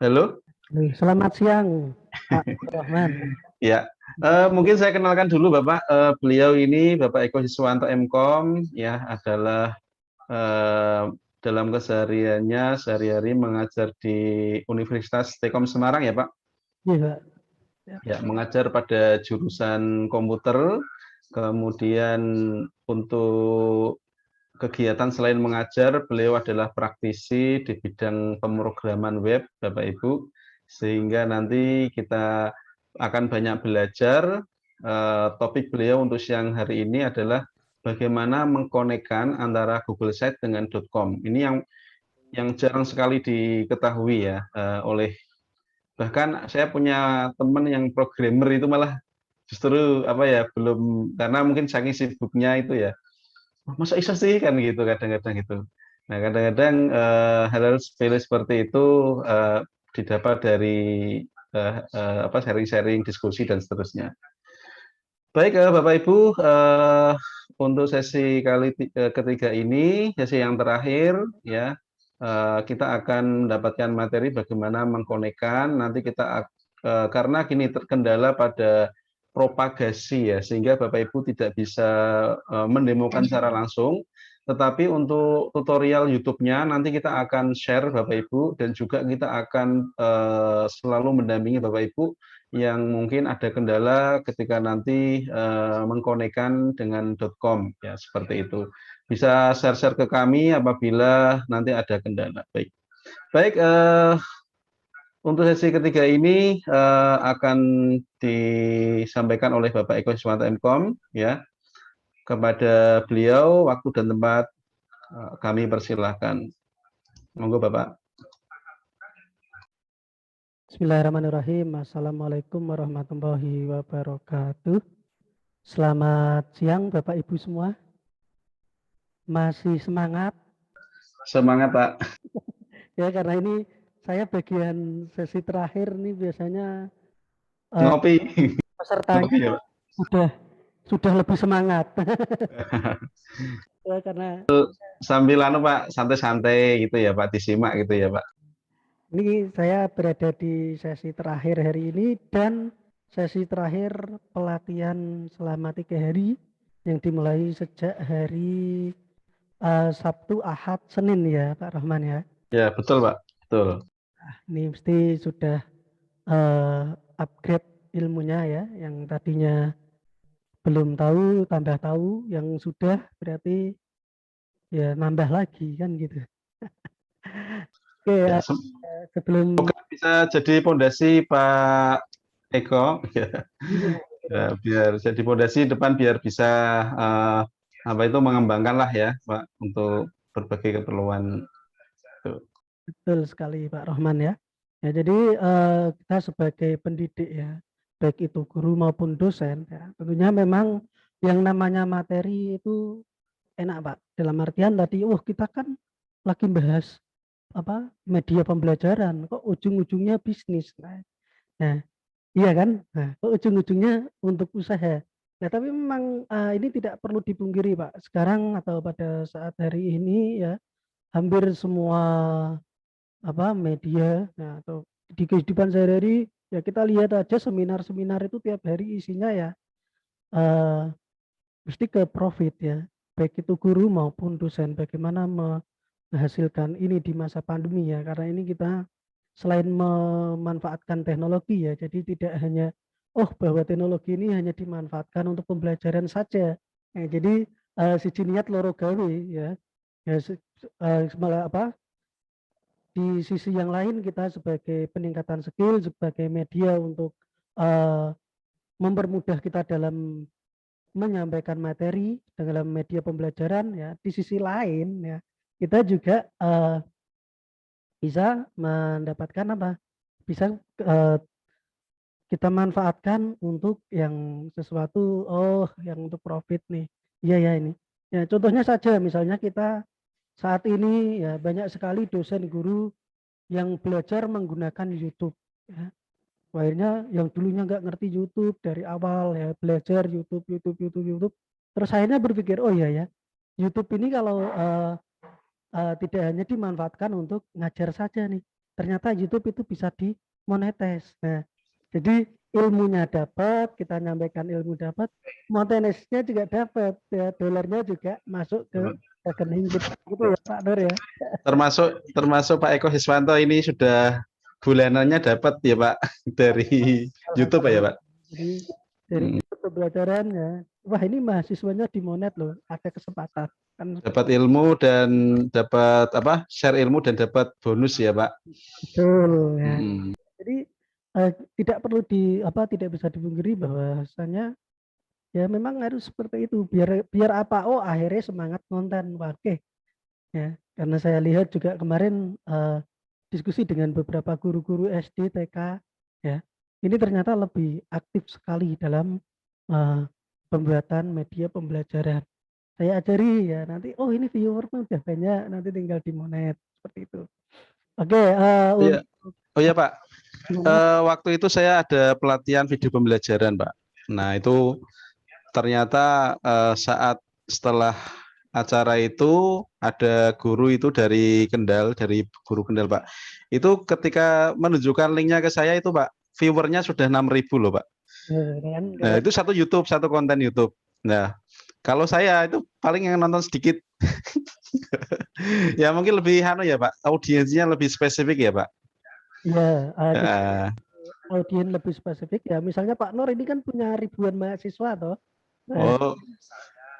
Halo? Selamat siang, Pak Rahman. Ya, mungkin saya kenalkan dulu Bapak. Beliau ini Bapak Eko Siswanto MKom, ya adalah eh, dalam kesehariannya sehari-hari mengajar di Universitas Tekom Semarang ya Pak. Iya, Pak. Ya. Ya, mengajar pada jurusan komputer. Kemudian untuk kegiatan selain mengajar, beliau adalah praktisi di bidang pemrograman web, Bapak Ibu, sehingga nanti kita akan banyak belajar. Topik beliau untuk siang hari ini adalah bagaimana mengkonekkan antara Google Sites dengan .com. Ini yang jarang sekali diketahui ya, oleh bahkan saya punya teman yang programmer itu malah justru apa ya belum, karena mungkin saking sibuknya itu ya. "Oh, masa bisa sih kan gitu kadang-kadang gitu. Nah kadang-kadang hal-hal sepele seperti itu didapat dari apa sharing-sharing diskusi dan seterusnya. Baik Bapak Ibu, untuk sesi ketiga ini, sesi yang terakhir ya, kita akan mendapatkan materi bagaimana mengkonekkan. Nanti kita karena kini terkendala pada propagasi ya, sehingga Bapak Ibu tidak bisa mendemokan secara langsung. Tetapi untuk tutorial YouTube-nya nanti kita akan share Bapak Ibu, dan juga kita akan selalu mendampingi Bapak Ibu yang mungkin ada kendala ketika nanti mengkonekkan dengan .com ya, seperti itu. Bisa share-share ke kami apabila nanti ada kendala. Baik. Baik, untuk sesi ketiga ini akan disampaikan oleh Bapak Eko Siswanto MKom ya. Kepada beliau waktu dan tempat kami persilahkan. Monggo Bapak. Bismillahirrahmanirrahim. Assalamualaikum warahmatullahi wabarakatuh. Selamat siang Bapak Ibu semua. Masih semangat? Semangat Pak. Ya, karena ini saya bagian sesi terakhir nih, biasanya Ngopi. pesertanya Ngopi ya Pak. sudah lebih semangat. Ya, karena Sambil Pak, santai-santai gitu ya Pak, disimak gitu ya Pak. ini saya berada di sesi terakhir hari ini, dan sesi terakhir pelatihan selama 3 hari yang dimulai sejak hari Sabtu, Ahad, Senin ya Pak Rahman ya. Ya, betul Pak, betul. Ini mesti sudah upgrade ilmunya ya, yang tadinya belum tahu tambah tahu, yang sudah berarti ya nambah lagi kan gitu. Oke Ya, ya, sebelum bisa jadi pondasi Pak Eko, iya, ya, biar jadi pondasi depan biar bisa eh, apa itu mengembangkan lah ya Pak untuk berbagai keperluan. Tuh. betul sekali Pak Rahman ya. Ya, jadi kita sebagai pendidik ya, baik itu guru maupun dosen ya, tentunya memang yang namanya materi itu enak Pak. Dalam artian tadi, kita kan lagi bahas apa media pembelajaran, kok ujung-ujungnya bisnis. Nah, iya kan? Nah, kok ujung-ujungnya untuk usaha. Nah, tapi memang ini tidak perlu dipungkiri Pak. Sekarang atau pada saat hari ini ya, hampir semua media ya, atau di kehidupan sehari-hari ya, kita lihat aja seminar-seminar itu tiap hari isinya ya eh, mesti ke profit ya, baik itu guru maupun dosen, bagaimana menghasilkan ini di masa pandemi ya, karena ini kita selain memanfaatkan teknologi ya, jadi tidak hanya bahwa teknologi ini hanya dimanfaatkan untuk pembelajaran saja. Jadi siji niat loro gawe ya, ya malah di sisi yang lain kita sebagai peningkatan skill, sebagai media untuk uh, mempermudah kita dalam menyampaikan materi dalam media pembelajaran ya. Di sisi lain ya, kita juga bisa mendapatkan bisa kita manfaatkan untuk yang sesuatu, yang untuk profit nih. Iya ya ini. Ya, contohnya saja misalnya kita saat ini ya banyak sekali dosen guru yang belajar menggunakan YouTube ya. Akhirnya yang dulunya nggak ngerti YouTube dari awal ya, belajar YouTube, YouTube, YouTube, YouTube. Terus akhirnya berpikir, oh iya ya, YouTube ini kalau tidak hanya dimanfaatkan untuk ngajar saja nih, ternyata YouTube itu bisa dimonetize. Nah, jadi ilmunya dapat, kita nyampaikan ilmu dapat, monetize-nya juga dapat, ya, dolarnya juga masuk ke rekening kita, gitu ya Pak Nur ya. Termasuk Pak Eko Hiswanto ini sudah bulanannya dapat ya Pak dari YouTube ya Pak. Jadi dari pembelajaran ya, wah ini mahasiswanya dimonet loh, ada kesempatan kan. Dapat ilmu dan dapat apa? Share ilmu dan dapat bonus ya Pak. Betul ya. Hmm. Jadi tidak perlu tidak bisa dipungkiri bahwasanya ya memang harus seperti itu, biar apa, oh akhirnya semangat konten. Oke ya, karena saya lihat juga kemarin diskusi dengan beberapa guru-guru SD TK ya, ini ternyata lebih aktif sekali dalam pembuatan media pembelajaran. Saya ajari ya, nanti oh ini viewernya udah banyak, nanti tinggal dimonet seperti itu. Oke, Iya. Oh ya Pak, gimana? waktu itu saya ada pelatihan video pembelajaran Pak. Nah itu ternyata saat setelah acara itu ada guru itu dari Kendal, dari guru Kendal Pak. Itu ketika menunjukkan linknya ke saya itu Pak, viewernya sudah 6.000 loh Pak. Kan, Nah itu satu YouTube, satu konten YouTube. Nah kalau saya itu paling yang nonton sedikit. Ya mungkin lebih ya Pak, audiensnya lebih spesifik ya Pak. ya, Uh, audien lebih spesifik ya. Misalnya Pak Nur ini kan punya ribuan mahasiswa toh. Nah, oh,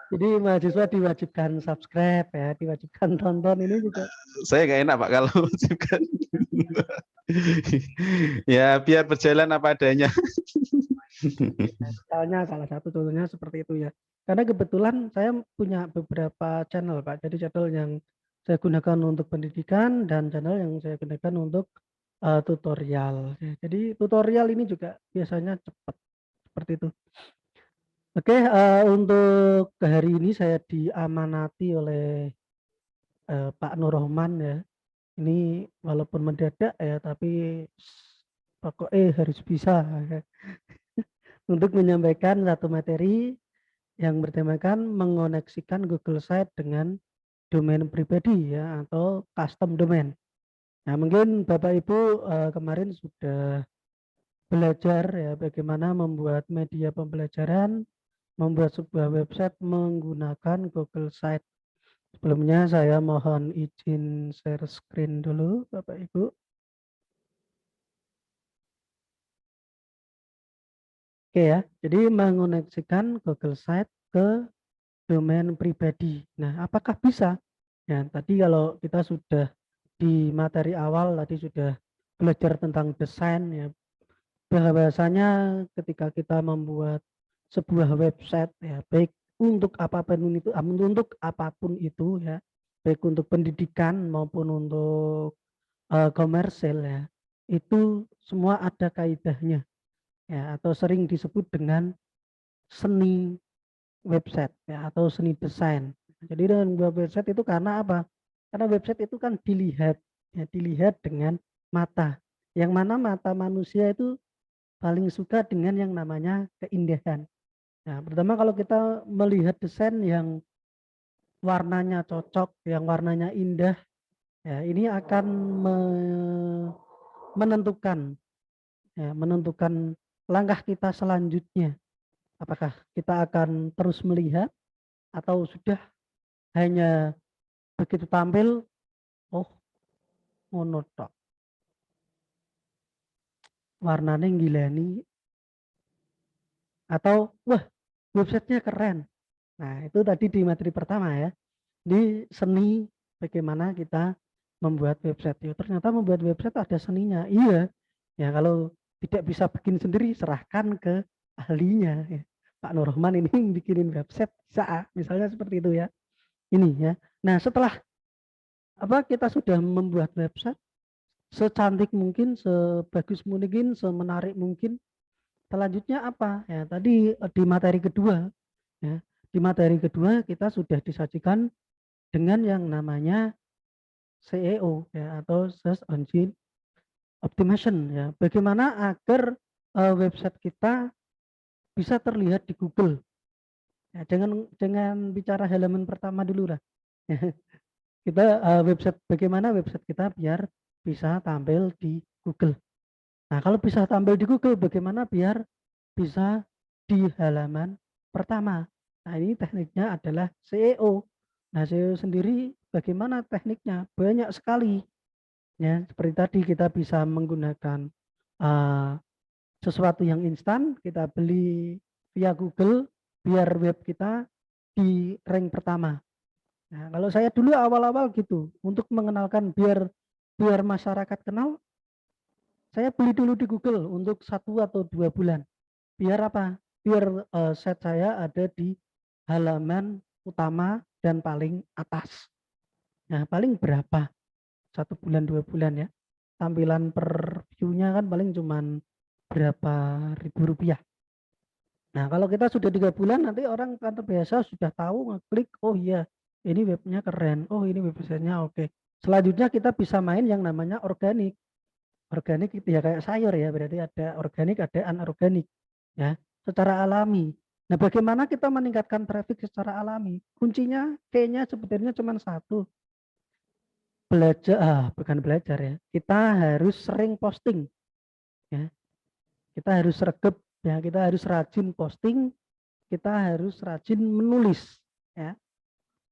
jadi mahasiswa diwajibkan subscribe ya, diwajibkan tonton ini juga. saya nggak enak Pak kalau wajibkan. Ya biar berjalan apa adanya. Misalnya salah satu contohnya seperti itu ya. Karena kebetulan saya punya beberapa channel Pak. Jadi channel yang saya gunakan untuk pendidikan dan channel yang saya gunakan untuk tutorial. Ya, jadi tutorial ini juga biasanya cepat seperti itu. Oke, untuk hari ini saya diamanati oleh Pak Nur Rahman ya. Ini walaupun mendadak ya, tapi pokoknya harus bisa ya, untuk menyampaikan satu materi yang bertemakan mengoneksikan Google Site dengan domain pribadi ya atau custom domain. Nah, mungkin Bapak Ibu kemarin sudah belajar ya bagaimana membuat media pembelajaran, membuat sebuah website menggunakan Google Site. Sebelumnya saya mohon izin share screen dulu Bapak Ibu. Oke ya, jadi mengoneksikan Google Site ke domain pribadi. Nah, apakah bisa? Ya, tadi kalau kita sudah di materi awal tadi sudah belajar tentang desain ya. Bahwasanya ketika kita membuat sebuah website ya, baik untuk apapun itu ya, baik untuk pendidikan maupun untuk komersil ya, itu semua ada kaidahnya ya, atau sering disebut dengan seni website ya, atau seni desain. Jadi dengan membuat website itu karena apa? Karena website itu kan dilihat ya, dilihat dengan mata. Yang mana mata manusia itu paling suka dengan yang namanya keindahan. Nah, pertama kalau kita melihat desain yang warnanya cocok, yang warnanya indah, ya ini akan menentukan menentukan langkah kita selanjutnya. Apakah kita akan terus melihat atau sudah hanya begitu tampil, oh ngono tok. Warnanya gilani atau wah websitenya keren. Nah, itu tadi di materi pertama ya. Di seni bagaimana kita membuat website. Ya, ternyata membuat website ada seninya. Iya. Ya kalau tidak bisa bikin sendiri serahkan ke ahlinya ya. Pak Nur Rahman ini bikinin website bisa misalnya seperti itu ya. Ini ya. Nah, setelah kita sudah membuat website secantik mungkin, sebagus mungkin, semenarik mungkin. Selanjutnya apa? Ya, tadi di materi kedua ya. Di materi kedua kita sudah disajikan dengan yang namanya SEO ya atau Search Engine Optimization ya. Bagaimana agar website kita bisa terlihat di Google. Ya, dengan bicara halaman pertama dulu lah. Kita bagaimana website kita biar bisa tampil di Google. Nah, kalau bisa tampil di Google, bagaimana biar bisa di halaman pertama? Nah, ini tekniknya adalah SEO. Nah, SEO sendiri bagaimana tekniknya? Banyak sekali. Ya, seperti tadi kita bisa menggunakan uh, sesuatu yang instan, kita beli via Google, biar web kita di rank pertama. Nah, kalau saya dulu awal-awal gitu, untuk mengenalkan biar biar masyarakat kenal, saya beli dulu di Google untuk 1 atau 2 bulan. Biar apa? Biar set saya ada di halaman utama dan paling atas. Nah, paling berapa? 1 bulan 2 bulan ya. Tampilan per view-nya kan paling cuman berapa ribu rupiah. Nah, kalau kita sudah 3 bulan, nanti orang kan terbiasa sudah tahu ngeklik, oh iya, ini webnya keren, oh ini websitenya oke. Selanjutnya kita bisa main yang namanya organik. Organik itu ya kayak sayur ya, berarti ada organik, ada anorganik, ya, secara alami. Nah, bagaimana kita meningkatkan traffic secara alami? Kuncinya kayaknya sebetulnya cuma satu, belajar, bukan belajar ya. Kita harus sering posting, ya. Kita harus regep, ya. Kita harus rajin posting, kita harus rajin menulis, ya.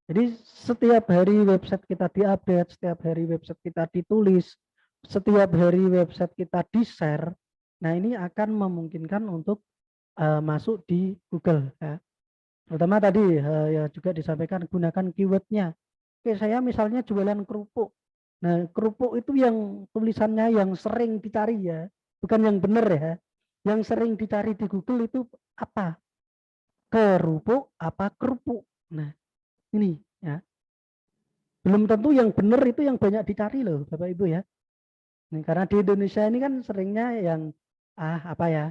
Jadi setiap hari website kita diupdate, setiap hari website kita ditulis, setiap hari website kita di-share. Nah, ini akan memungkinkan untuk masuk di Google, ya. Terutama tadi ya juga disampaikan gunakan keywordnya. Oke, saya misalnya jualan kerupuk. Nah, kerupuk itu yang tulisannya yang sering dicari ya, bukan yang benar ya. Yang sering dicari di Google itu apa? Kerupuk apa kerupuk? Nah, ini ya. Belum tentu yang benar itu yang banyak dicari loh, Bapak Ibu ya. Nah, karena di Indonesia ini kan seringnya yang apa ya?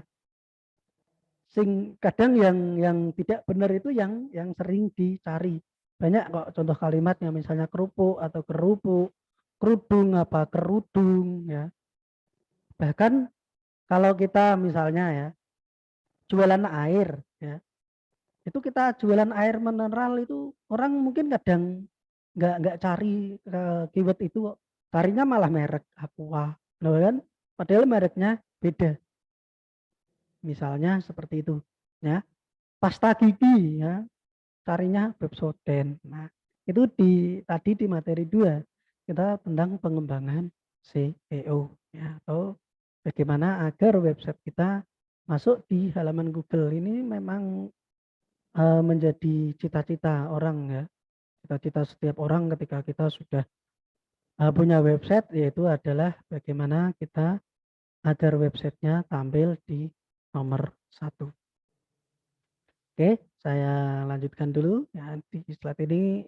Kadang yang tidak benar itu yang sering dicari. Banyak kok contoh kalimatnya misalnya kerupuk atau kerupuk, kerudung apa kerudung ya. Bahkan kalau kita misalnya ya jualan air ya, itu kita jualan air mineral itu orang mungkin kadang nggak cari keyword itu, carinya malah merek Aqua, loh kan? Padahal mereknya beda. Misalnya seperti itu, ya. Pasta gigi, ya, carinya Pepsodent. Nah, itu tadi di materi 2 kita tentang pengembangan SEO, ya, atau bagaimana agar website kita masuk di halaman Google. Ini memang menjadi cita-cita orang ya. Cita-cita setiap orang ketika kita sudah punya website, yaitu adalah bagaimana kita agar websitenya tampil di nomor 1. Oke, saya lanjutkan dulu ya. Di slide ini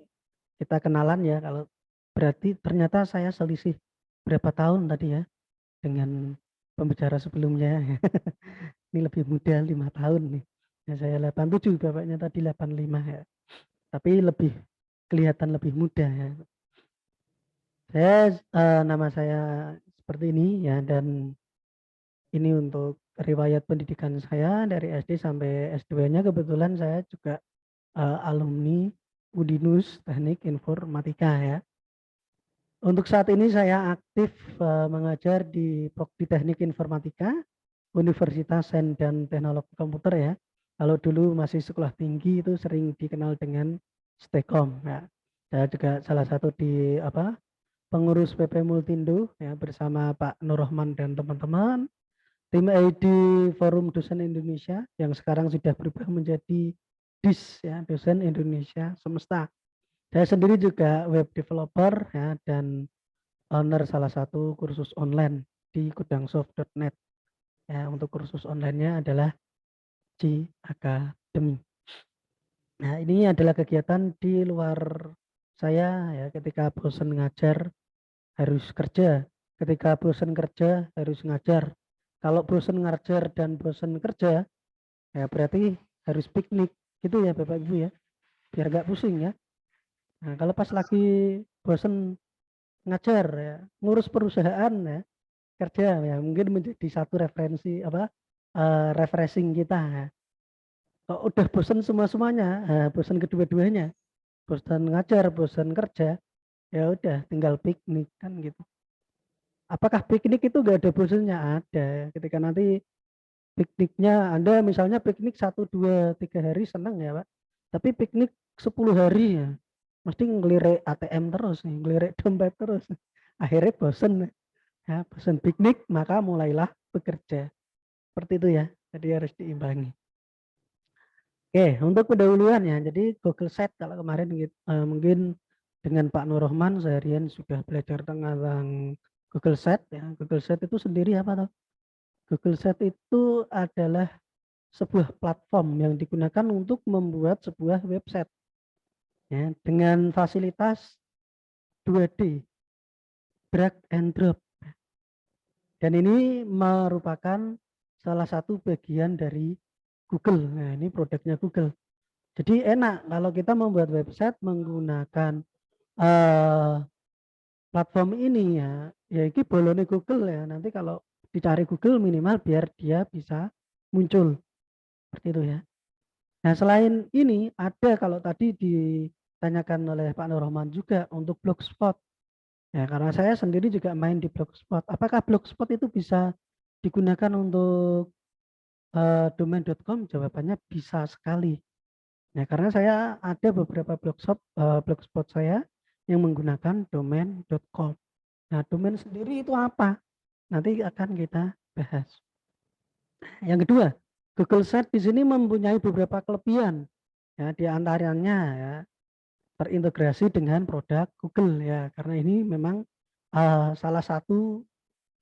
kita kenalan ya, kalau berarti ternyata saya selisih berapa tahun tadi ya dengan pembicara sebelumnya. Ini lebih muda 5 tahun nih. Ya, saya 87, bapaknya tadi 85 ya. Tapi lebih kelihatan lebih muda ya. Nama saya seperti ini ya, dan ini untuk riwayat pendidikan saya dari SD sampai S2-nya. Kebetulan saya juga alumni Udinus Teknik Informatika ya. Untuk saat ini saya aktif mengajar di Prodi Teknik Informatika Universitas Sains dan Teknologi Komputer ya. Kalau dulu masih sekolah tinggi itu sering dikenal dengan Stekom ya. Saya juga salah satu di pengurus PP Multindo ya, bersama Pak Nur Rahman dan teman-teman. Tim ID Forum Dosen Indonesia yang sekarang sudah berubah menjadi DIS ya, Dosen Indonesia Semesta. Saya sendiri juga web developer ya, dan owner salah satu kursus online di kudangsoft.net. Ya, untuk kursus online-nya adalah G Academy. Nah, ini adalah kegiatan di luar saya ya, ketika bosan ngajar harus kerja, ketika bosan kerja harus ngajar. Kalau bosan ngajar dan bosan kerja, ya berarti harus piknik, gitu ya Bapak Ibu ya, biar nggak pusing ya. Nah, kalau pas lagi bosan ngajar ya, ngurus perusahaan ya, kerja ya, mungkin menjadi satu refreshing kita ya. Kalau udah bosan semuanya, bosan kedua-duanya, bosan ngajar, bosan kerja, ya udah tinggal piknik kan gitu. Apakah piknik itu nggak ada bosannya? Ada. Ketika nanti pikniknya Anda misalnya piknik 1, 2, 3 hari senang ya Pak. Tapi piknik 10 hari ya, mesti ngelirik ATM terus nih, ngelirik dompet terus. Akhirnya bosen ya, bosen piknik maka mulailah bekerja. Seperti itu ya. Jadi harus diimbangi. Oke, untuk pendahuluan ya. Jadi Google Sheet kalau kemarin mungkin dengan Pak Nur Rahman seharian sudah belajar tentang Google Sheet ya. Google Sheet itu sendiri apa toh? Google Sheet itu adalah sebuah platform yang digunakan untuk membuat sebuah website ya dengan fasilitas 2D, drag and drop. Dan ini merupakan salah satu bagian dari Google. Nah, ini produknya Google. Jadi enak kalau kita membuat website menggunakan uh, platform ini ya. Ya ini bolone Google ya. Nanti kalau dicari Google minimal biar dia bisa muncul. Seperti itu ya. Nah, selain ini ada kalau tadi ditanyakan oleh Pak Nur Rahman juga untuk Blogspot. Ya, karena saya sendiri juga main di Blogspot. Apakah Blogspot itu bisa digunakan untuk domain.com? Jawabannya bisa sekali. Ya, karena saya ada beberapa blogspot saya yang menggunakan domain.com. Nah, domain sendiri itu apa? Nanti akan kita bahas. Yang kedua, Google Sheet di sini mempunyai beberapa kelebihan. Ya, di antaranya ya terintegrasi dengan produk Google ya, karena ini memang salah satu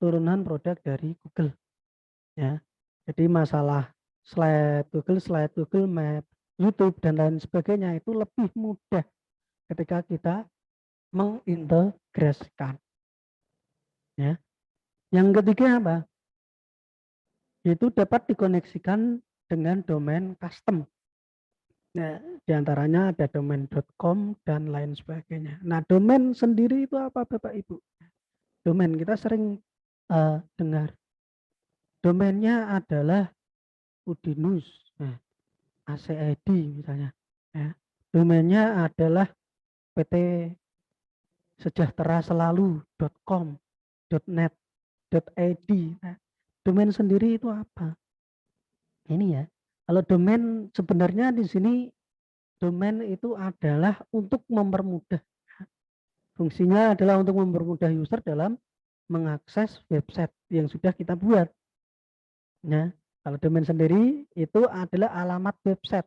turunan produk dari Google ya. Jadi masalah slide Google Map, YouTube dan lain sebagainya itu lebih mudah ketika kita mengintegrasikan ya. Yang ketiga apa? Itu dapat dikoneksikan dengan domain custom. Nah, diantaranya ada domain.com dan lain sebagainya. Nah, domain sendiri itu apa Bapak Ibu? Domain kita sering dengar. Domainnya adalah Udinus, nah, ACID misalnya. Ya. Domainnya adalah PT Sejahtera Selalu.com, .net, .id. Nah, domain sendiri itu apa? Ini ya. Kalau domain sebenarnya di sini domain itu adalah untuk mempermudah. Fungsinya adalah untuk mempermudah user dalam mengakses website yang sudah kita buat. Nah, kalau domain sendiri itu adalah alamat website.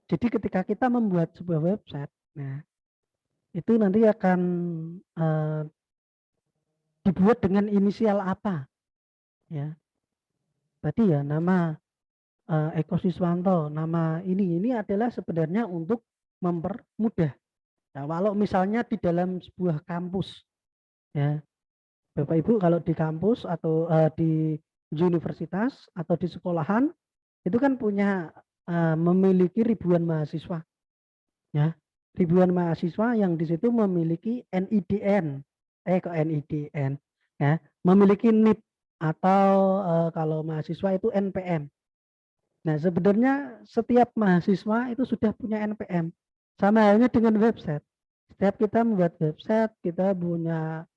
Jadi ketika kita membuat sebuah website, nah itu nanti akan dibuat dengan inisial apa, ya. Tadi ya nama Eko Siswanto, nama ini adalah sebenarnya untuk mempermudah. Nah, walau misalnya di dalam sebuah kampus, ya, Bapak Ibu kalau di kampus atau di universitas atau di sekolahan itu kan punya memiliki ribuan mahasiswa, ya, ribuan mahasiswa yang di situ memiliki NIDN, ya, memiliki NIP atau kalau mahasiswa itu NPM. Nah, sebenarnya setiap mahasiswa itu sudah punya NPM. Sama halnya dengan website. Setiap kita membuat website, kita punya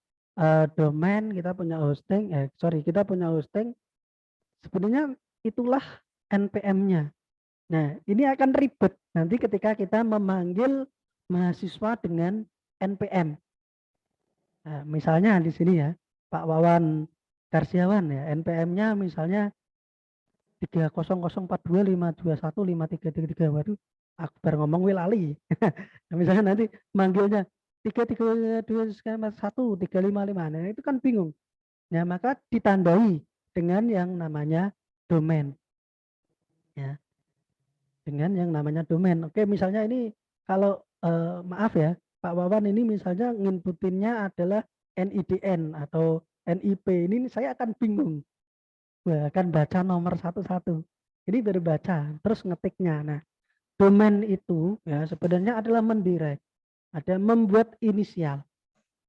domain, kita punya hosting, kita punya hosting. Sebenarnya itulah NPM-nya. Nah, ini akan ribet nanti ketika kita memanggil mahasiswa dengan NPM. Nah, misalnya di sini ya, Pak Wawan Karsiawan ya, NPM-nya misalnya 30042521533. Waduh, aku baru ngomong wilali. Nah, misalnya nanti manggilnya 3321355. Nah, itu kan bingung. Nah, maka ditandai dengan yang namanya domain. Ya. Dengan yang namanya domain. Oke, misalnya ini kalau maaf ya, Pak Wawan ini misalnya nginputinnya adalah NIDN atau NIP. Ini saya akan bingung. Akan baca nomor satu-satu. Ini baru baca, terus ngetiknya. Nah, domain itu ya sebenarnya adalah mendirect, ada membuat inisial.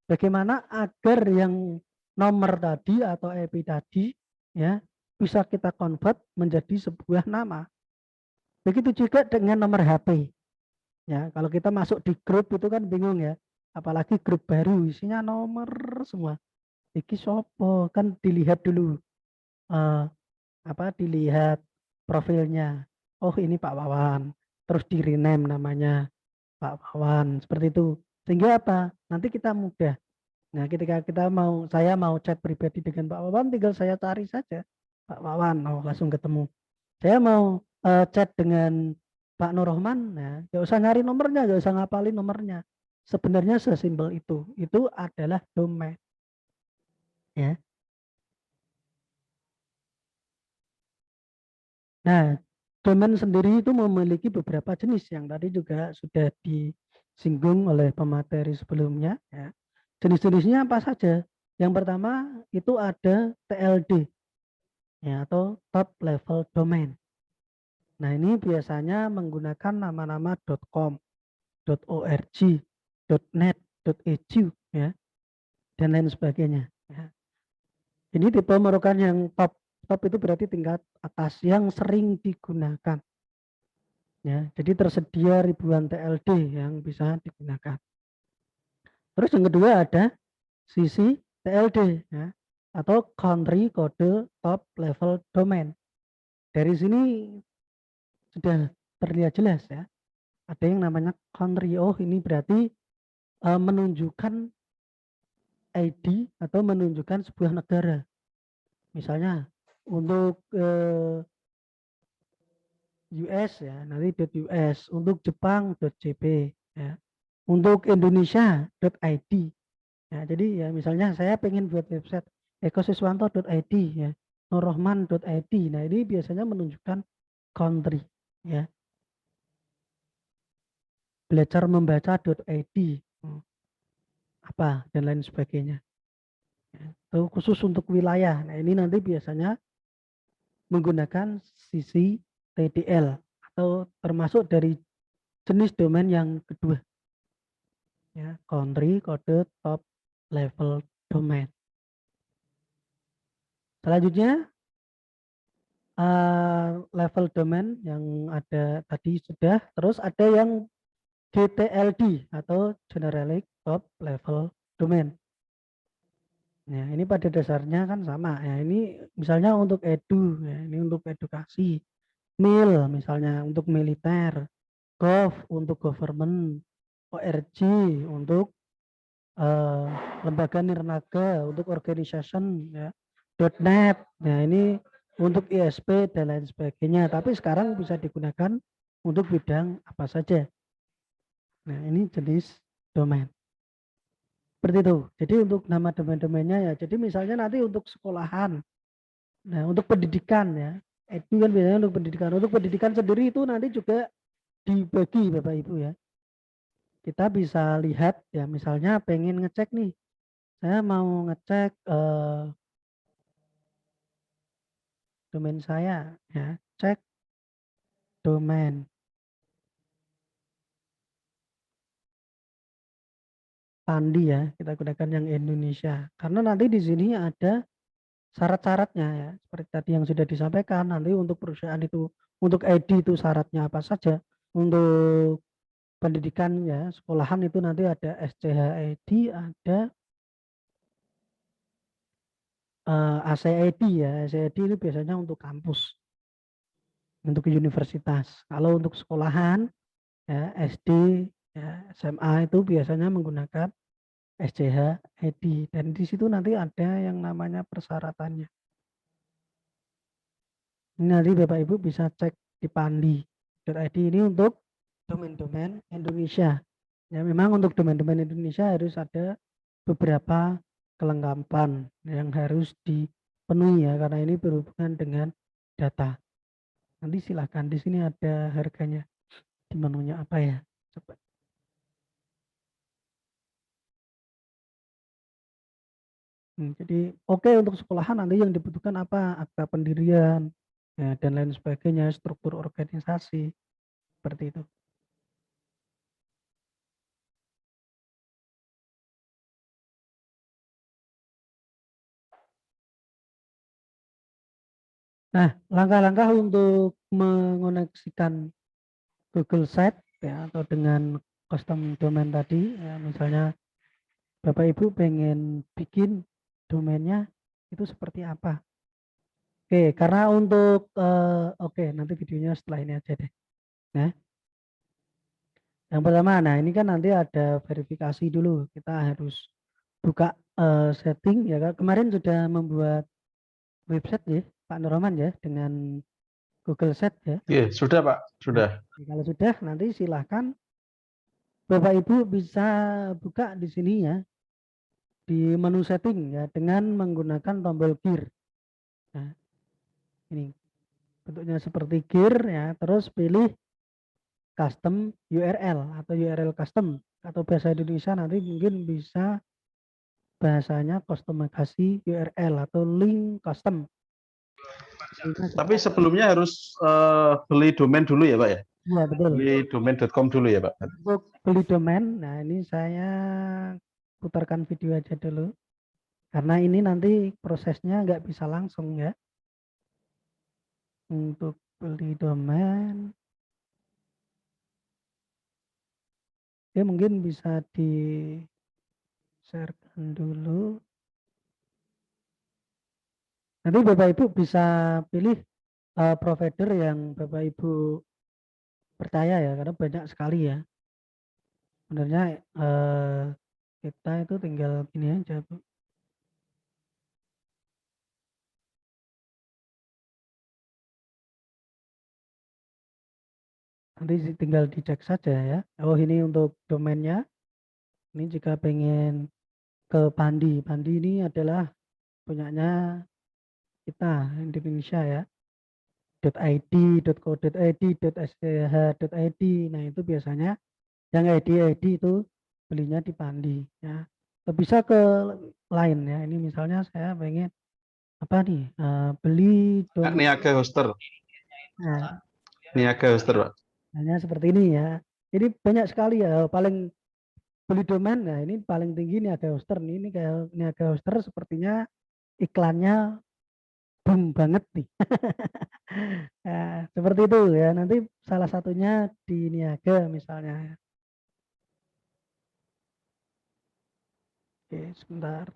Bagaimana agar yang nomor tadi atau IP tadi ya bisa kita convert menjadi sebuah nama. Begitu juga dengan nomor HP. Ya, kalau kita masuk di grup itu kan bingung ya, apalagi grup baru isinya nomor semua. iki sopo, kan dilihat dulu dilihat profilnya. Oh, ini Pak Wawan. Terus di rename namanya Pak Wawan, seperti itu. Sehingga apa? Nanti kita mudah. Nah, ketika saya mau chat pribadi dengan Pak Wawan, tinggal saya cari saja Pak Wawan, oh langsung ketemu. Saya mau chat dengan Pak Nurrohman, ya, nggak usah nyari nomornya, nggak usah ngapalin nomornya. Sebenarnya sesimpel itu. Itu adalah domain. Ya. Nah, domain sendiri itu memiliki beberapa jenis yang tadi juga sudah disinggung oleh pemateri sebelumnya. Ya. Jenis-jenisnya apa saja? Yang pertama itu ada TLD, ya, atau top level domain. Nah, ini biasanya menggunakan nama-nama .com, .org, .net, .edu, ya, dan lain sebagainya. Ya. Ini tipe merupakan yang top. Top itu berarti tingkat atas yang sering digunakan. Ya, jadi tersedia ribuan TLD yang bisa digunakan. Terus yang kedua ada sisi TLD, ya, atau country code top level domain. Dari sini sudah terlihat jelas, ya. Ada yang namanya country. Oh, ini berarti menunjukkan ID atau menunjukkan sebuah negara. Misalnya untuk US, ya, nanti .us, untuk Jepang .jp, ya. Untuk Indonesia .id. Ya, jadi ya misalnya saya pengen buat website ekosiswanto.id, ya, nurrohman.id. Nah, ini biasanya menunjukkan country, ya. Belajar membaca.id, apa dan lain sebagainya. Ya, itu khusus untuk wilayah. Nah, ini nanti biasanya menggunakan sisi TDL atau termasuk dari jenis domain yang kedua, ya, country code top level domain. Selanjutnya level domain yang ada tadi sudah, terus ada yang GTLD atau Generic Top Level Domain. Ya, ini pada dasarnya kan sama, ya. Ini misalnya untuk edu, ya, ini untuk edukasi, mil misalnya untuk militer, gov untuk government, org untuk lembaga nirnaga, untuk organization, ya, .net. Nah, ini untuk ISP dan lain sebagainya. Tapi sekarang bisa digunakan untuk bidang apa saja. Nah, ini jenis domain. Seperti itu. Jadi untuk nama domain-domainnya, ya. Jadi misalnya nanti untuk sekolahan. Nah, untuk pendidikan, ya. Itu kan biasanya untuk pendidikan. Untuk pendidikan sendiri itu nanti juga dibagi, Bapak Ibu, ya. Kita bisa lihat, ya, misalnya pengen ngecek nih. Saya mau ngecek domain saya, ya, cek domain. Pandi, ya, kita gunakan yang Indonesia. Karena nanti di sini ada syarat-syaratnya, ya. Seperti tadi yang sudah disampaikan, nanti untuk perusahaan itu, untuk ID itu syaratnya apa saja. Untuk pendidikan, ya, sekolahan itu nanti ada SCHID, ada ACID, ya. ACID itu biasanya untuk kampus, untuk universitas. Kalau untuk sekolahan, ya, SD, ya, SMA itu biasanya menggunakan SCH ID, dan di situ nanti ada yang namanya persyaratannya. Ini nanti Bapak Ibu bisa cek di pandi.id. Ini untuk domain-domain Indonesia. Ya, memang untuk domain-domain Indonesia harus ada beberapa kelengkapan yang harus dipenuhi, ya, karena ini berhubungan dengan data. Nanti silakan, di sini ada harganya. Di menunya apa, ya? Coba. Jadi oke, untuk sekolahan nanti yang dibutuhkan apa? Akta pendirian, ya, dan lain sebagainya, struktur organisasi, seperti itu. Nah, langkah-langkah untuk mengoneksikan Google Site, ya, atau dengan custom domain tadi, ya, misalnya Bapak Ibu pengen bikin domainnya itu seperti apa. Oke, karena untuk oke, nanti videonya setelah ini aja deh. Nah, yang pertama, nah ini kan nanti ada verifikasi dulu. Kita harus buka setting ya kan. Kemarin sudah membuat website ya, Pak Nurroman ya, dengan Google Set ya. Iya, sudah Pak, Nah, sudah. kalau sudah nanti silahkan Bapak Ibu bisa buka di sini ya, di menu setting ya, dengan menggunakan tombol gear. Nah, ini bentuknya seperti gear ya, terus pilih custom URL atau URL custom, atau bahasa Indonesia nanti mungkin bisa bahasanya kustomisasi URL atau link custom. Tapi sebelumnya harus beli domain dulu ya Pak ya? Ya betul. Beli domain.com dulu ya Pak? Untuk beli domain, nah ini saya putarkan video aja dulu. Karena ini nanti prosesnya nggak bisa langsung ya. Untuk beli domain, ya mungkin bisa di sharekan dulu. Nanti Bapak Ibu bisa pilih provider yang Bapak Ibu percaya ya, karena banyak sekali ya. Sebenarnya kita itu tinggal gini aja Bu. Nanti tinggal dicek saja ya. Oh ini untuk domainnya. Ini jika pengen ke Pandi. Pandi ini adalah punyanya kita Indonesia ya. .id, .co.id, .sch.id. Nah itu biasanya yang ID itu belinya di Pandi ya. Bisa ke lain ya. Ini misalnya saya pengen apa nih? Beli domain. Niaga Hoster. Nah, Niaga Hoster Pak. hanya seperti ini ya. Ini banyak sekali ya. Paling beli domain, nah ini paling tinggi Niaga Hoster. Ini kayak Niaga Hoster sepertinya iklannya boom banget nih. Nah, seperti itu ya. Nanti salah satunya di Niaga misalnya. Oke, sebentar.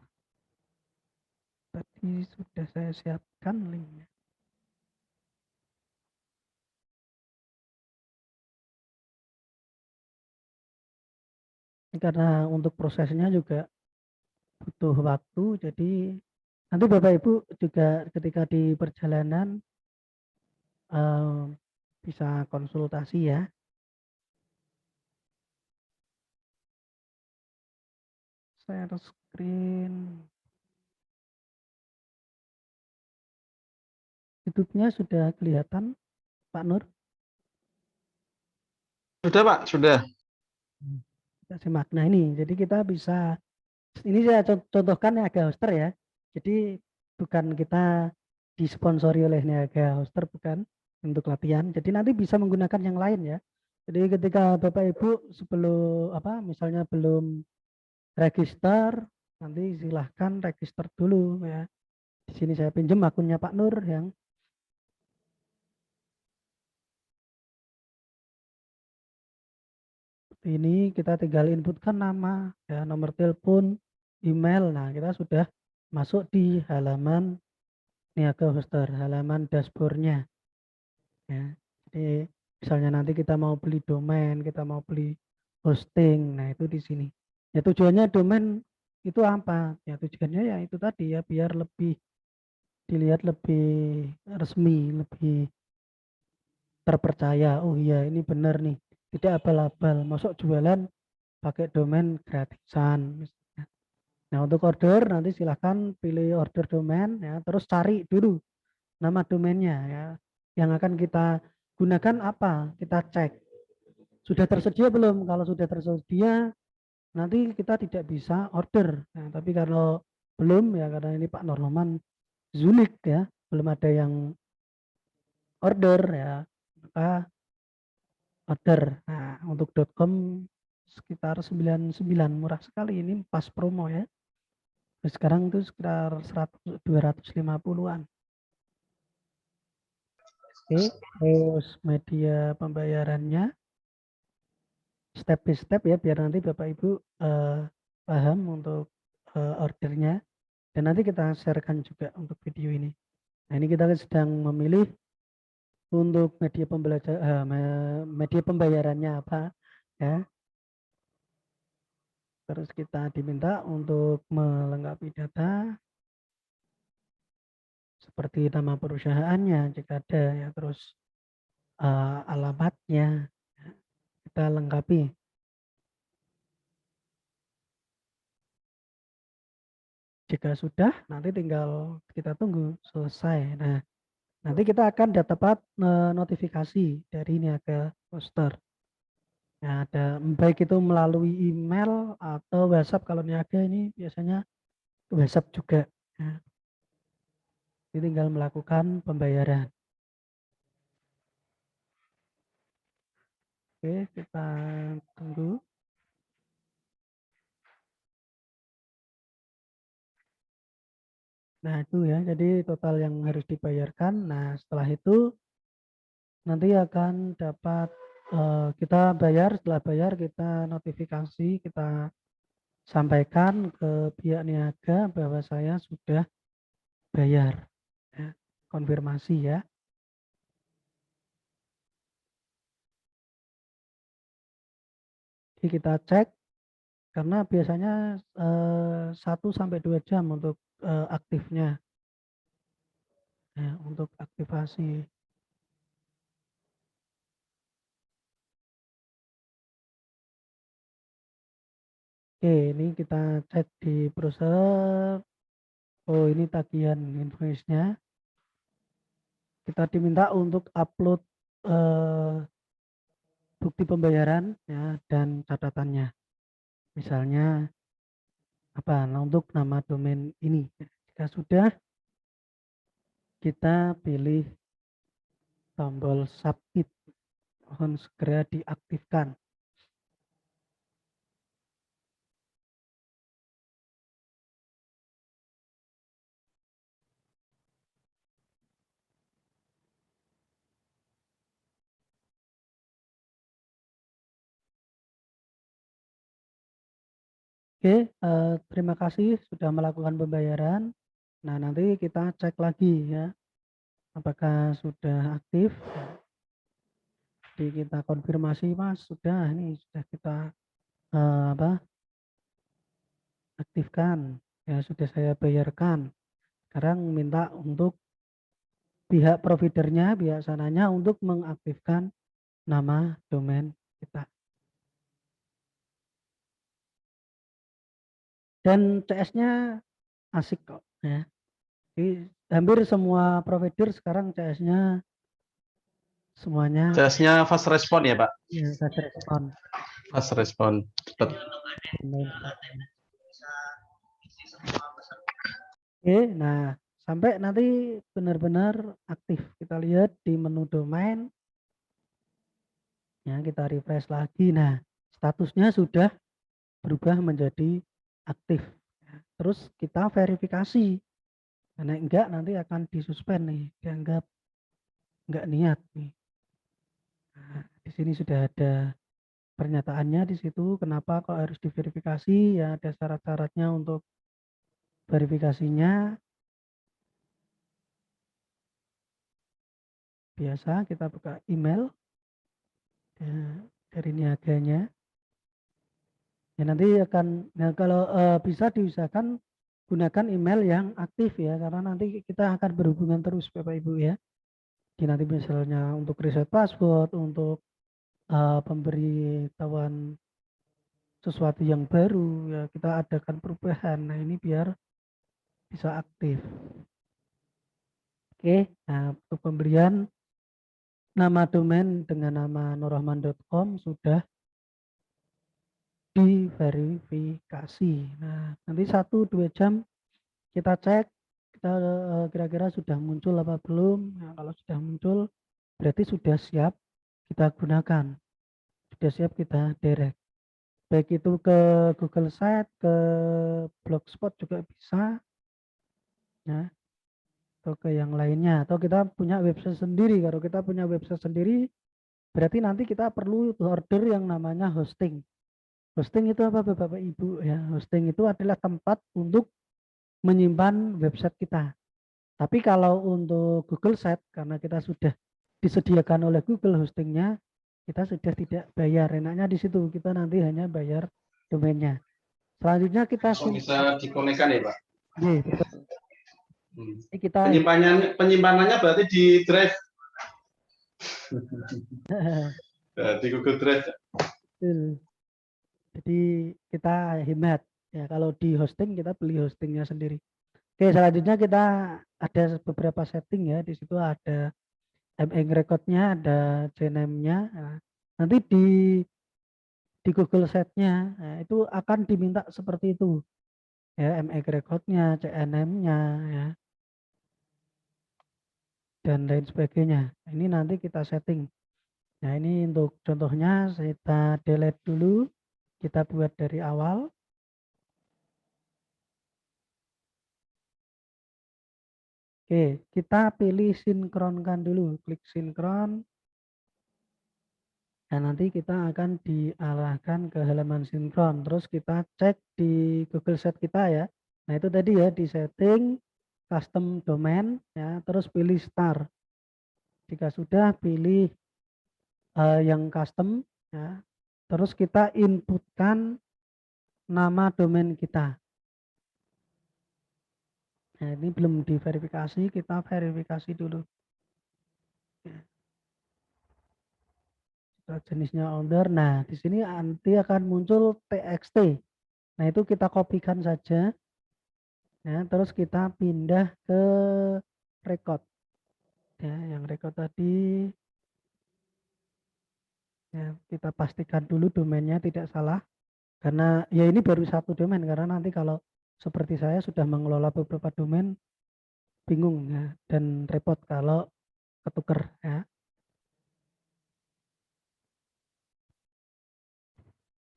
Tadi sudah saya siapkan linknya. Ini karena untuk prosesnya juga butuh waktu, jadi nanti Bapak Ibu juga ketika di perjalanan bisa konsultasi ya. Share screen. YouTube-nya sudah kelihatan, Pak Nur? Sudah Pak, sudah. Kita simak. Nah ini, jadi kita bisa, ini saya contohkan Niaga Hoster ya. Jadi bukan kita disponsori oleh Niaga Hoster, bukan, untuk latihan. Jadi nanti bisa menggunakan yang lain ya. Jadi ketika Bapak Ibu sebelum misalnya belum register, nanti silahkan register dulu ya. Di sini saya pinjam akunnya Pak Nur yang ini, kita tinggal inputkan nama ya, nomor telepon, email. Nah, kita sudah masuk di halaman Niaga Hoster, halaman dashboardnya ya. Jadi misalnya nanti kita mau beli domain, kita mau beli hosting, nah itu di sini. Ya tujuannya domain itu apa? Ya tujuannya ya itu tadi ya, biar lebih dilihat lebih resmi, lebih terpercaya. Oh iya ini benar nih, tidak abal-abal. Masuk jualan pakai domain gratisan. Nah untuk order nanti silahkan pilih order domain ya, terus cari dulu nama domainnya ya. Yang akan kita gunakan apa? Kita cek sudah tersedia belum. Kalau sudah tersedia nanti kita tidak bisa order. Nah, tapi kalau belum ya, karena ini Pak Nurroman Zulik ya, belum ada yang order ya, maka order. Nah, untuk .com sekitar 99, murah sekali, ini pas promo ya. Sekarang itu sekitar 250-an. Oke, terus media pembayarannya step by step ya, biar nanti Bapak Ibu paham untuk ordernya. Dan nanti kita sharekan juga untuk video ini. Nah, ini kita sedang memilih untuk media media pembayarannya apa ya. Terus kita diminta untuk melengkapi data seperti nama perusahaannya jika ada ya, terus alamatnya kita lengkapi. Jika sudah, nanti tinggal kita tunggu selesai. Nah, nanti kita akan dapat notifikasi dari Niaga Poster. Nah, ada baik itu melalui email atau WhatsApp. Kalau Niaga ini biasanya WhatsApp juga. Nah, ini tinggal melakukan pembayaran. Oke, kita tunggu. Nah, itu ya, jadi total yang harus dibayarkan. Nah, setelah itu nanti akan dapat kita bayar, setelah bayar kita notifikasi, kita sampaikan ke pihak niaga bahwa saya sudah bayar. Ya, konfirmasi ya. Jadi kita cek karena biasanya 1-2 jam untuk aktifnya. Ya, untuk aktivasi. Oke, ini kita cek di browser. Oh, ini tagihan invoice-nya. Kita diminta untuk upload bukti pembayaran ya dan catatannya. Misalnya apa? Nah, untuk nama domain ini. Jika sudah, kita pilih tombol submit. Mohon segera diaktifkan. Oke, terima kasih sudah melakukan pembayaran. Nah, nanti kita cek lagi ya, apakah sudah aktif. Jadi kita konfirmasi, Mas, sudah, ini sudah kita aktifkan, ya sudah saya bayarkan. Sekarang minta untuk pihak providernya, pihak sananya untuk mengaktifkan nama domain kita. Dan CS-nya asik kok ya. Jadi hampir semua provider sekarang CS-nya semuanya CS-nya fast respon ya, Pak? ya, fast respon. Fast respon. Cepat. Oke, nah sampai nanti benar-benar aktif. Kita lihat di menu domain. Ya, kita refresh lagi. Nah, statusnya sudah berubah menjadi aktif. Terus kita verifikasi. Karena enggak nanti akan disuspend nih, dianggap enggak niat nih. Nah, di sini sudah ada pernyataannya di situ kenapa kok harus diverifikasi, ya ada syarat-syaratnya untuk verifikasinya. Biasa kita buka email ya, dari niaganya. Ya nanti akan, nah kalau bisa diusahakan gunakan email yang aktif ya, karena nanti kita akan berhubungan terus Bapak Ibu ya. Jadi nanti misalnya untuk reset password, untuk pemberitahuan sesuatu yang baru ya kita adakan perubahan. Nah ini biar bisa aktif. Oke, nah untuk pemberian nama domain dengan nama nurrahman.com sudah diverifikasi. Nah nanti 1-2 jam kita cek kita kira-kira sudah muncul apa belum. Nah, kalau sudah muncul berarti sudah siap kita gunakan, sudah siap kita direct, baik itu ke Google Site, ke Blogspot juga bisa ya, atau ke yang lainnya, atau kita punya website sendiri. Kalau kita punya website sendiri berarti nanti kita perlu order yang namanya hosting. Hosting itu apa Bapak Ibu ya? Hosting itu adalah tempat untuk menyimpan website kita. Tapi kalau untuk Google Site, karena kita sudah disediakan oleh Google hostingnya, kita sudah tidak bayar. Enaknya di situ, kita nanti hanya bayar domainnya. Selanjutnya kita Langsung bisa dikonekkan ya, Pak? Iya, betul. Jadi kita Penyimpanannya berarti di Drive. Di Google Drive. Jadi kita hemat. Ya, kalau di hosting kita beli hostingnya sendiri. Oke, selanjutnya kita ada beberapa setting ya. Di situ ada MX Record-nya, ada CNAME-nya. Nah, nanti di Google Set-nya itu akan diminta seperti itu. Ya, MX Record-nya, CNAME-nya, ya, dan lain sebagainya. Ini nanti kita setting. Nah, ini untuk contohnya kita delete dulu. Kita buat dari awal. Oke, kita pilih sinkronkan dulu. Klik sinkron. Dan nanti kita akan diarahkan ke halaman sinkron. Terus kita cek di Google Set kita ya. Nah, itu tadi ya, di setting, custom domain, ya, terus pilih start. Jika sudah, pilih yang custom, ya. Terus kita inputkan nama domain kita. Nah, ini belum diverifikasi, kita verifikasi dulu. Jenisnya owner. Nah, di sini nanti akan muncul txt. Nah, itu kita kopikan saja. Ya, terus kita pindah ke record. Ya, yang record tadi. Ya, kita pastikan dulu domainnya tidak salah. Karena ya ini baru satu domain. Karena nanti kalau seperti saya sudah mengelola beberapa domain, bingung ya, dan repot kalau ketuker ya.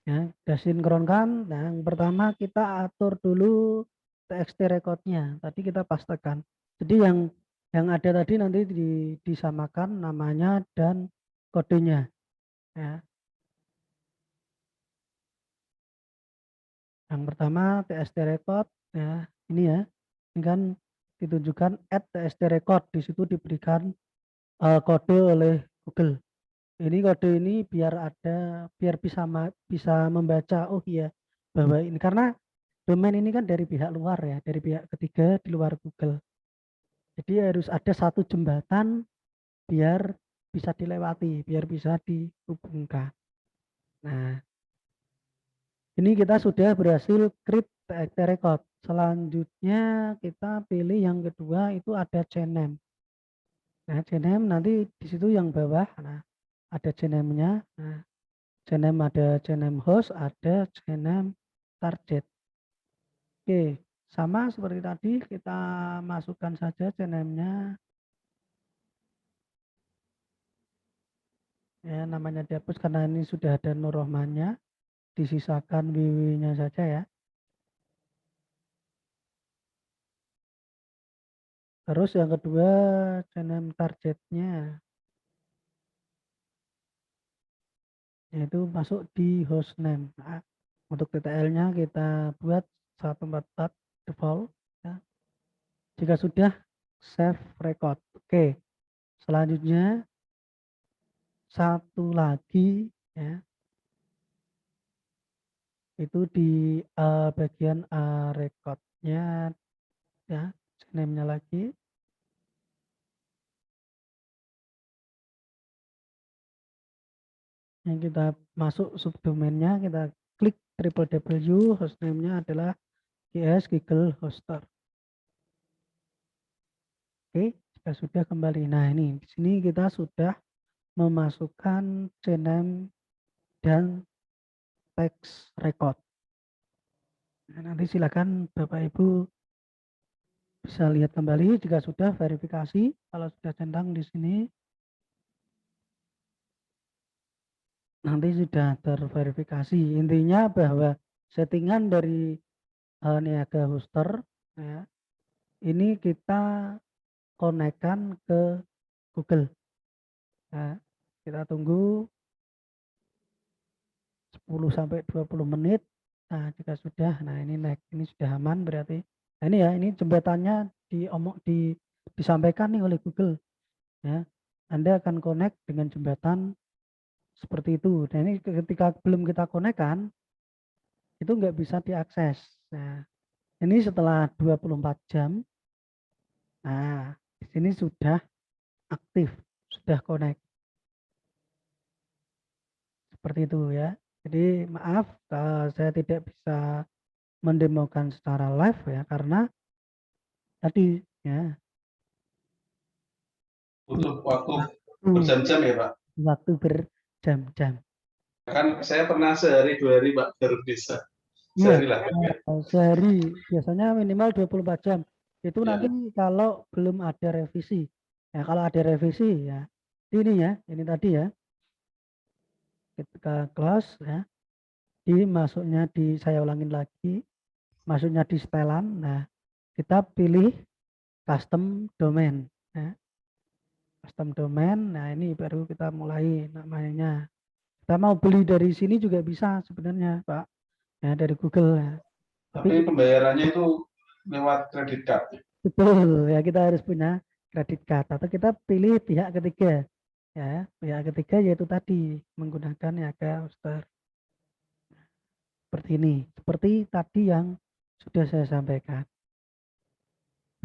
Ya, sudah sinkronkan. Nah, yang pertama kita atur dulu txt recordnya. Tadi kita pastekan. Jadi yang ada tadi nanti disamakan namanya dan kodenya. Ya. Yang pertama txt record. Ya, ini ya. Ini kan ditunjukkan add txt record. Di situ diberikan kode oleh Google. Ini kode ini biar bisa membaca, oh iya, bahwa ini karena domain ini kan dari pihak luar ya, dari pihak ketiga di luar Google. Jadi harus ada satu jembatan biar bisa dilewati, biar bisa dihubungkan. Nah, ini kita sudah berhasil create txt record. Selanjutnya kita pilih yang kedua, itu ada CNAME. Nah, CNAME nanti di situ yang bawah, nah ada CNAME-nya. Nah, CNAME ada CNAME host, ada CNAME target. Oke, sama seperti tadi kita masukkan saja CNAME-nya. Ya, namanya dihapus karena ini sudah ada Nur Rohmannya. Disisakan WW-nya saja ya. Terus yang kedua CNAME targetnya, yaitu masuk di hostname. Nah, untuk TTL-nya kita buat 144 default. Ya. Jika sudah, save record. Oke, selanjutnya satu lagi ya, itu di bagian recordnya ya, name-nya lagi. Yang kita masuk subdomainnya, kita klik www, hostname-nya adalah GS Google Hoster. Oke, jika sudah kembali. Nah, ini di sini kita sudah memasukkan CNAME dan text record. Nah, nanti silakan Bapak Ibu bisa lihat kembali jika sudah verifikasi. Kalau sudah centang di sini, nanti sudah terverifikasi. Intinya bahwa settingan dari Niaga Hoster ya, ini kita konekkan ke Google. Nah, kita tunggu 10 sampai 20 menit. Nah, jika sudah, nah ini sudah aman berarti. Nah, ini ya, ini jembatannya disampaikan nih oleh Google ya. Anda akan connect dengan jembatan seperti itu. Nah, ini ketika belum kita connect kan, itu nggak bisa diakses. Nah, ini setelah 24 jam, nah di sini sudah aktif, sudah connect. Seperti itu ya. Jadi maaf saya tidak bisa mendemokan secara live ya, karena tadi ya Butuh waktu waktu berjam-jam ya Pak. waktu berjam-jam. Kan saya pernah sehari 2 hari Pak baru bisa. Iya, Sehari lah. sehari biasanya minimal 24 jam. Itu nanti Ya. kalau belum ada revisi. Ya, kalau ada revisi ya ini ya, ini tadi ya. Ketika kelas ya, masuknya saya ulangin lagi, masuknya di setelan. Nah, kita pilih custom domain ya. Custom domain. Nah, ini baru kita mulai namanya. Kita mau beli dari sini juga bisa sebenarnya, Pak. Ya, dari Google ya. Tapi Tapi pembayarannya itu lewat kredit card. betul ya, kita harus punya kredit card atau kita pilih pihak ketiga ya. Pihak ketiga yaitu tadi menggunakan Yaga Oster seperti ini, seperti tadi yang sudah saya sampaikan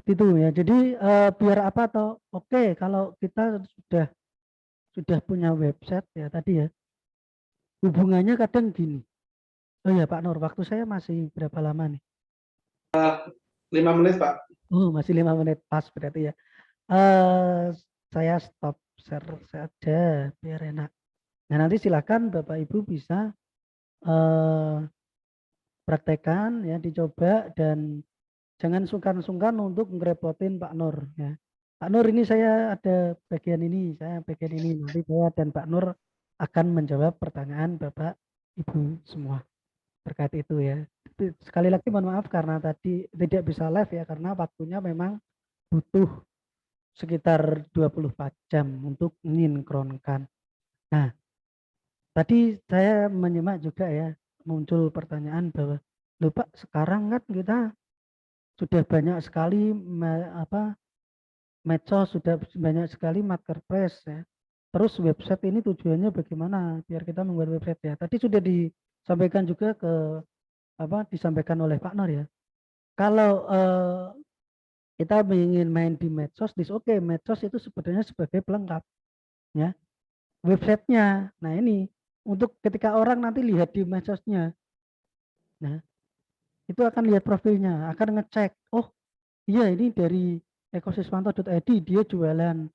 itu ya. Jadi biar apa atau oke, kalau kita sudah punya website ya tadi ya, hubungannya kadang gini. Oh ya Pak Nur, waktu saya masih berapa lama nih? 5 menit Pak. Oh, masih 5 menit pas berarti ya. eh saya stop share saja biar enak. Nah, nanti silakan Bapak Ibu bisa praktekkan ya, dicoba, dan jangan sungkan-sungkan untuk ngerepotin Pak Nur ya. Pak Nur, ini saya ada bagian ini, saya bagian ini. Nanti saya dan Pak Nur akan menjawab pertanyaan Bapak Ibu semua terkait itu ya. Sekali lagi mohon maaf karena tadi tidak bisa live ya, karena waktunya memang butuh sekitar 24 jam untuk menyinkronkan. Nah, tadi saya menyimak juga ya, muncul pertanyaan bahwa, loh Pak, sekarang kan kita sudah banyak sekali medsos, sudah banyak sekali marketplace ya. Terus website ini tujuannya bagaimana biar kita membuat website ya. Tadi sudah disampaikan juga disampaikan oleh Pak Nur ya. Kalau kita ingin main di medsos, oke, medsos itu sebenarnya sebagai pelengkap ya. Websitenya. Nah, ini untuk ketika orang nanti lihat di medsosnya, nah itu akan lihat profilnya, akan ngecek, oh iya ini dari ekosismanto.id, dia jualan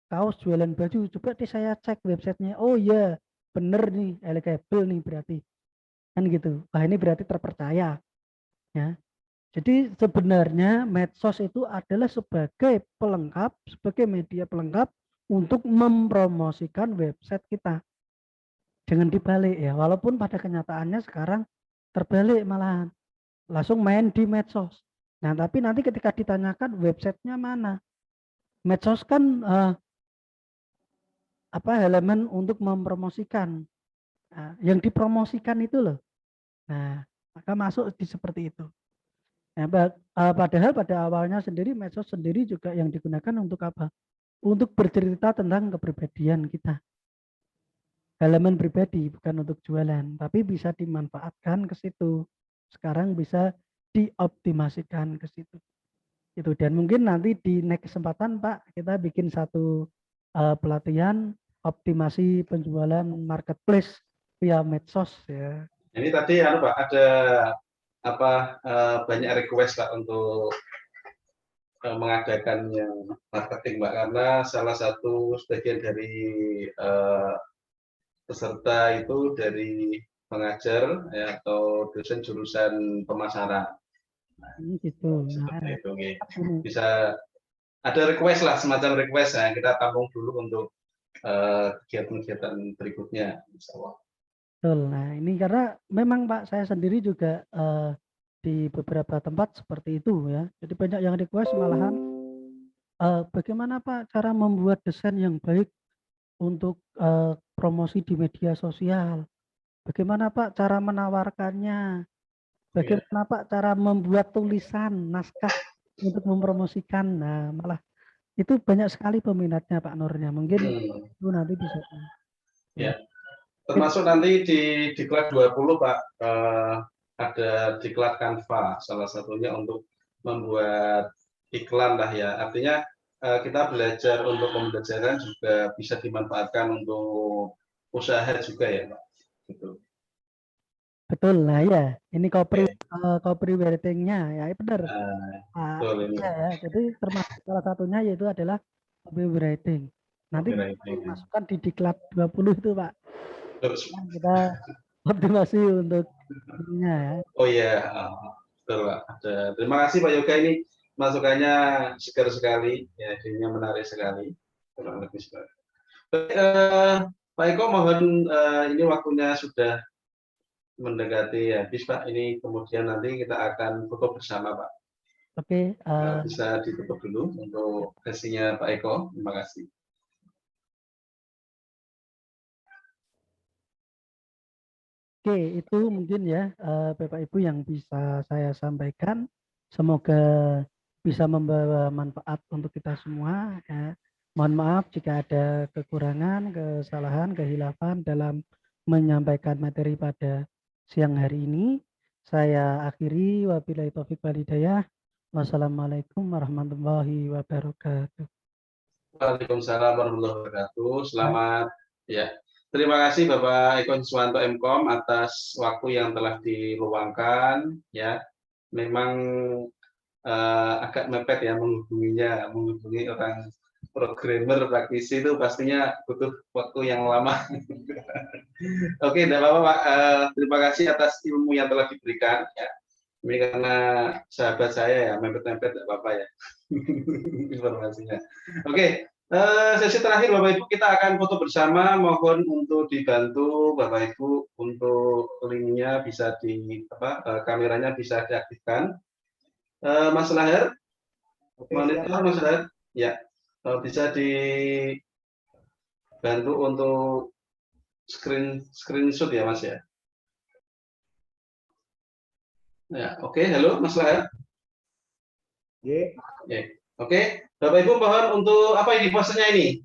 kaos, jualan baju, coba deh saya cek websitenya, oh iya bener nih, eligible nih berarti, kan gitu. Wah, ini berarti terpercaya ya. Jadi sebenarnya medsos itu adalah sebagai pelengkap, sebagai media pelengkap untuk mempromosikan website kita. Jangan dibalik ya, walaupun pada kenyataannya sekarang terbalik, malahan langsung main di medsos. Nah, tapi nanti ketika ditanyakan websitenya mana, medsos kan halaman untuk mempromosikan. Nah, yang dipromosikan itu loh. Nah, maka masuk di seperti itu. Nah, padahal pada awalnya sendiri medsos sendiri juga yang digunakan untuk apa? Untuk bercerita tentang kepribadian kita. Halaman pribadi, bukan untuk jualan, tapi bisa dimanfaatkan ke situ. Sekarang bisa dioptimasikan ke situ. Itu, dan mungkin nanti di next kesempatan Pak, kita bikin satu pelatihan optimasi penjualan marketplace via medsos ya. Ini tadi Pak ada banyak request Pak untuk mengadakan yang marketing Pak, karena salah satu sebagian dari peserta itu dari pengajar ya, atau dosen jurusan pemasaran. Nah, Gitu. Nah, seperti itu. Okay. ini. Bisa ada request lah, semacam request ya, kita tampung dulu untuk kegiatan-kegiatan berikutnya. Betul. Nah, ini karena memang Pak, saya sendiri juga di beberapa tempat seperti itu ya. Jadi banyak yang request malahan bagaimana Pak cara membuat desain yang baik untuk promosi di media sosial. Bagaimana Pak cara menawarkannya? bagaimana Pak cara membuat tulisan naskah untuk mempromosikan. Nah, malah itu banyak sekali peminatnya Pak Nurnya. Mungkin itu nanti bisa. Ya. Termasuk nanti di Diklat 20 Pak, ada Diklat Canva salah satunya untuk membuat iklan lah ya. Artinya kita belajar untuk pembelajaran juga bisa dimanfaatkan untuk usaha juga ya Pak. Gitu. Betul, nah ya ini copywriting-nya ya benar. Betul ini. Ya, jadi termasuk salah satunya yaitu adalah copywriting. Nanti masukkan di Diklat 20 itu Pak. Terus Kita optimasi untuk ininya ya. Oh iya, betul Pak. Terima kasih Pak Yoga, ini masukannya segar sekali, ya, ininya menarik sekali. Kurang lebih sekali. Pak Eko, mohon ini waktunya sudah mendekati habis Pak. Ini kemudian nanti kita akan foto bersama Pak. Oke. Bisa ditutup dulu untuk sesinya Pak Eko. Terima kasih. Oke, itu mungkin ya Bapak Ibu yang bisa saya sampaikan. Semoga bisa membawa manfaat untuk kita semua. Ya. Mohon maaf jika ada kekurangan, kesalahan, kehilafan dalam menyampaikan materi pada siang hari ini. Saya akhiri, wabillahi taufiq wal hidayah. Wassalamualaikum warahmatullahi wabarakatuh. Waalaikumsalam warahmatullahi wabarakatuh. Selamat ya. Terima kasih Bapak Eko Siswanto MKOM atas waktu yang telah diluangkan ya. Memang agak mepet ya menghubungi orang programmer praktisi itu pastinya butuh waktu yang lama. Oke, tidak apa-apa Pak. Terima kasih atas ilmu yang telah diberikan ya. Ini karena sahabat saya ya, mepet-mepet tidak apa-apa ya informasinya. Oke, sesi terakhir Bapak Ibu kita akan foto bersama. Mohon untuk dibantu Bapak Ibu untuk linknya bisa kameranya bisa diaktifkan. Mas Lahir, monitor Mas Lahir, ya bisa dibantu untuk screenshot ya Mas ya. Ya, oke, halo Mas Lahir. Oke, Bapak Ibu mohon untuk apa ini posenya ini?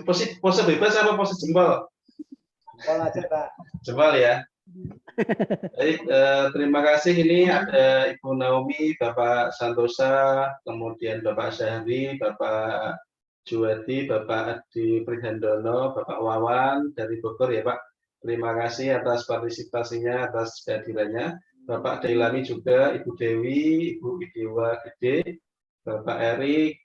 Pose bebas apa pose jempol? Jempol aja Pak. Jempol ya. Baik, terima kasih. Ini ada Ibu Naomi, Bapak Santosa, kemudian Bapak Syahri, Bapak Juwadi, Bapak Adi Prihandono, Bapak Wawan dari Bogor ya Pak. Terima kasih atas partisipasinya, atas kehadirannya. Bapak Dailami juga, Ibu Dewi, Ibu Widewa Gede, Bapak Erik,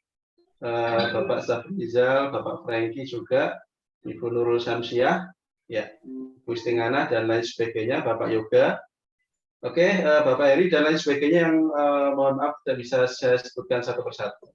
Bapak Safrizal, Bapak Franky juga, Ibu Nurul Samsiah, ya, Bu Istingana dan lain sebagainya, Bapak Yoga. Oke, Bapak Eri dan lain sebagainya yang mohon maaf tidak bisa saya sebutkan satu persatu.